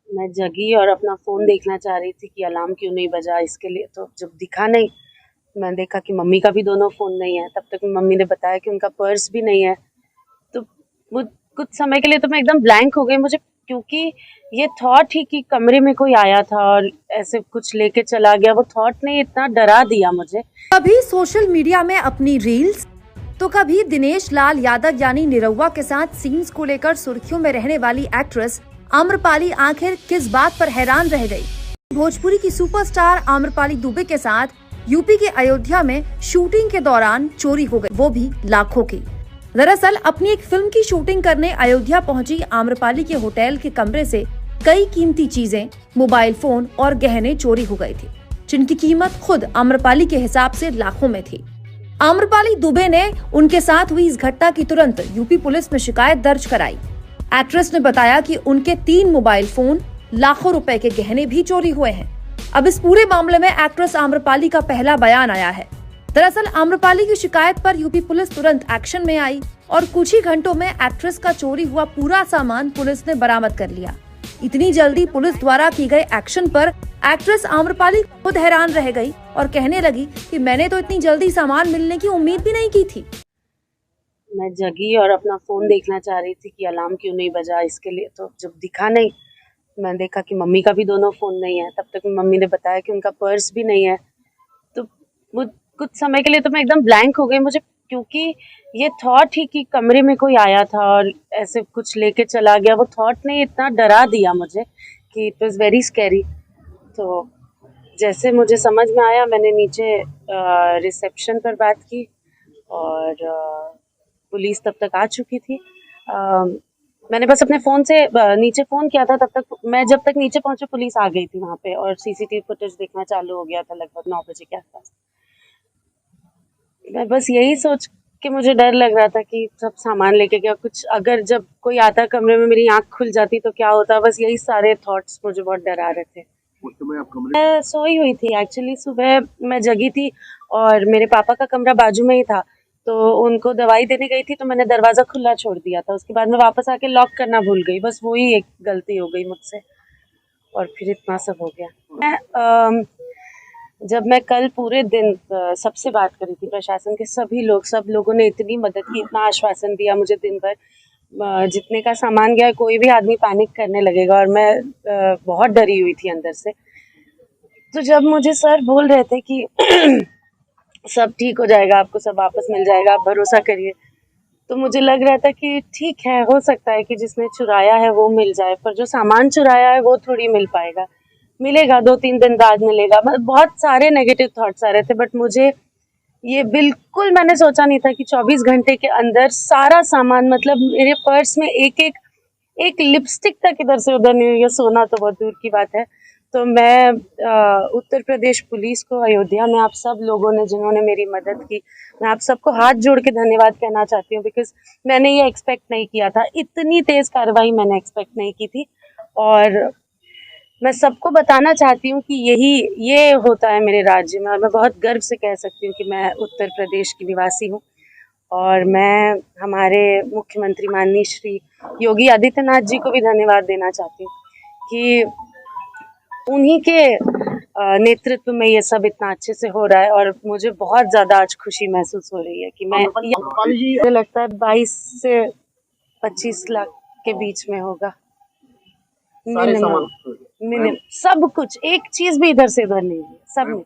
मैं जगी और अपना फ़ोन देखना चाह रही थी कि अलार्म क्यों नहीं बजा इसके लिए। तो जब दिखा नहीं, मैं देखा कि मम्मी का भी दोनों फ़ोन नहीं है। तब तक मम्मी ने बताया कि उनका पर्स भी नहीं है। तो वो कुछ समय के लिए तो मैं एकदम ब्लैंक हो गई, मुझे क्योंकि ये थॉट ही कि कमरे में कोई आया था और ऐसे कुछ लेके चला गया, वो थॉट ने इतना डरा दिया मुझे। कभी सोशल मीडिया में अपनी रील्स, तो कभी दिनेश लाल यादव यानी निरहुआ के साथ सीन्स को लेकर सुर्खियों में रहने वाली एक्ट्रेस आम्रपाली आखिर किस बात पर हैरान रह गई? भोजपुरी की सुपरस्टार आम्रपाली दुबे के साथ यूपी के अयोध्या में शूटिंग के दौरान चोरी हो गई, वो भी लाखों की। दरअसल अपनी एक फिल्म की शूटिंग करने अयोध्या पहुंची आम्रपाली के होटल के कमरे से कई कीमती चीजें, मोबाइल फोन और गहने चोरी हो गए थे, जिनकी कीमत खुद आम्रपाली के हिसाब से लाखों में थी। आम्रपाली दुबे ने उनके साथ हुई इस घटना की तुरंत यूपी पुलिस में शिकायत दर्ज कराई। एक्ट्रेस ने बताया कि उनके 3 मोबाइल फोन, लाखों रुपए के गहने भी चोरी हुए हैं। अब इस पूरे मामले में एक्ट्रेस आम्रपाली का पहला बयान आया है। दरअसल आम्रपाली की शिकायत पर यूपी पुलिस तुरंत एक्शन में आई और कुछ ही घंटों में एक्ट्रेस का चोरी हुआ पूरा सामान पुलिस ने बरामद कर लिया। इतनी जल्दी पुलिस द्वारा की गए एक्शन पर एक्ट्रेस आम्रपाली खुद हैरान रह गई और कहने लगी कि मैंने तो इतनी जल्दी सामान मिलने की उम्मीद भी नहीं की थी। मैं जगी और अपना फ़ोन देखना चाह रही थी कि अलार्म क्यों नहीं बजा इसके लिए। तो जब दिखा नहीं, मैं देखा कि मम्मी का भी दोनों फ़ोन नहीं है। तब तक मम्मी ने बताया कि उनका पर्स भी नहीं है। तो वो कुछ समय के लिए तो मैं एकदम ब्लैंक हो गई, मुझे क्योंकि ये थॉट ही कि कमरे में कोई आया था और ऐसे कुछ लेके चला गया, वो थॉट ने इतना डरा दिया मुझे कि इट वाज़ वेरी स्कैरी। तो जैसे मुझे समझ में आया, मैंने नीचे रिसेप्शन पर बात की और पुलिस तब तक आ चुकी थी। मैंने बस अपने फ़ोन से नीचे फ़ोन किया था, तब तक मैं जब तक नीचे पहुंची पुलिस आ गई थी वहाँ पे और सीसीटीवी फुटेज देखना चालू हो गया था लगभग 9 बजे के आसपास। मैं बस यही सोच के मुझे डर लग रहा था कि सब सामान लेके गया, कुछ अगर जब कोई आता कमरे में मेरी आँख खुल जाती तो क्या होता, बस यही सारे थॉट्स मुझे बहुत डरा रहे थे। उस समय आप कमरे मैं सोई हुई थी एक्चुअली, सुबह मैं जगी थी और मेरे पापा का कमरा बाजू में ही था, तो उनको दवाई देने गई थी तो मैंने दरवाज़ा खुला छोड़ दिया था। उसके बाद मैं वापस आके लॉक करना भूल गई, बस वही एक गलती हो गई मुझसे और फिर इतना सब हो गया। जब मैं कल पूरे दिन सबसे बात करी थी, प्रशासन के सब लोगों ने इतनी मदद की, इतना आश्वासन दिया मुझे दिन भर। जितने का सामान गया, कोई भी आदमी पैनिक करने लगेगा और मैं बहुत डरी हुई थी अंदर से। तो जब मुझे सर बोल रहे थे कि सब ठीक हो जाएगा, आपको सब वापस मिल जाएगा, आप भरोसा करिए, तो मुझे लग रहा था कि ठीक है, हो सकता है कि जिसने चुराया है वो मिल जाए, पर जो सामान चुराया है वो थोड़ी मिल पाएगा। मिलेगा 2-3 दिन बाद मिलेगा। मतलब बहुत सारे नेगेटिव थॉट्स आ रहे थे, बट मुझे ये बिल्कुल मैंने सोचा नहीं था कि 24 घंटे के अंदर सारा सामान, मतलब मेरे पर्स में एक लिपस्टिक तक इधर से उधर नहीं हुई है, सोना तो बहुत दूर की बात है। तो मैं उत्तर प्रदेश पुलिस को, अयोध्या में आप सब लोगों ने जिन्होंने मेरी मदद की, मैं आप सबको हाथ जोड़ के धन्यवाद कहना चाहती हूँ, बिकॉज मैंने ये एक्सपेक्ट नहीं किया था, इतनी तेज़ कार्रवाई मैंने एक्सपेक्ट नहीं की थी। और मैं सबको बताना चाहती हूँ कि ये होता है मेरे राज्य में और मैं बहुत गर्व से कह सकती हूँ कि मैं उत्तर प्रदेश की निवासी हूँ। और मैं हमारे मुख्यमंत्री माननीय श्री योगी आदित्यनाथ जी को भी धन्यवाद देना चाहती हूँ कि उन्हीं के नेतृत्व में ये सब इतना अच्छे से हो रहा है और मुझे बहुत ज़्यादा आज खुशी महसूस हो रही है कि मुझे लगता है 22 से 25 लाख के बीच में होगा मिनिमम। सब कुछ, एक चीज भी इधर से उधर नहीं है, सब में।